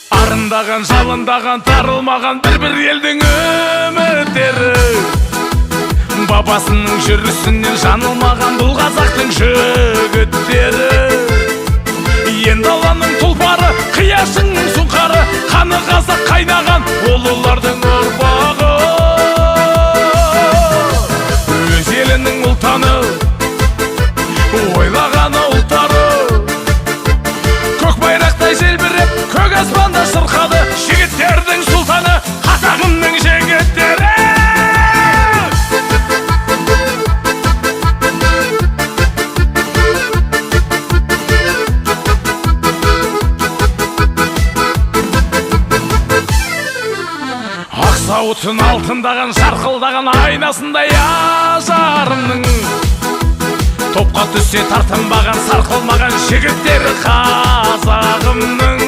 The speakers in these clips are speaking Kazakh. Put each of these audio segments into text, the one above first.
Арындаған, жалындаған, тарылмаған бір елдің үміттері, бабасының жүрісінен жаңылмаған бұл қазақтың жігіттері. Енді алланың тұлпары, қияшының сұңқары, қаны қазақ қайнаған ұлылардың ұрпағы. Өз елінің ұлтаны, ойлағаны ұлттары, көк байрақтай желбіреп, көк аспанда шырқады жігіттердің сұлтаны, қазағымның жігіттері. Сауытын алтындаған, шарқылдаған айнасындай ажарымның, топқа түссе тартынбаған, сарқылмаған жігіттері қазағымның.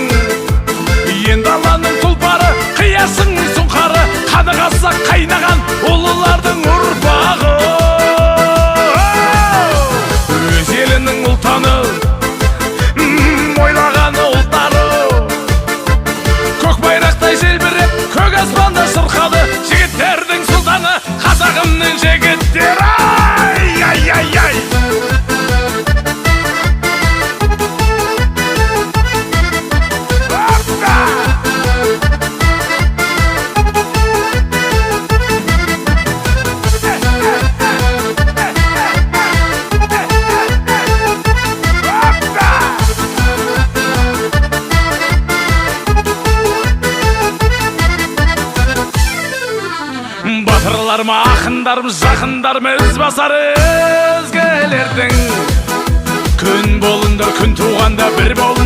Енді алланың тұлпары, қиясының сұңқары, қаны қазақ қайнаған ұлылардың ұрпағы. Өз елінің ұлтаны, ойлағаны ұлттары, көк байрақтай желбіреп, көк аспанда шырқады жігіттердің сұлтаны, қазағымның жігіттері. Ай-ай-ай-ай! Батырларым, ақындарым, жақындарым, із басар өзгелердің, күн болыңдар, күн туғанда бір бол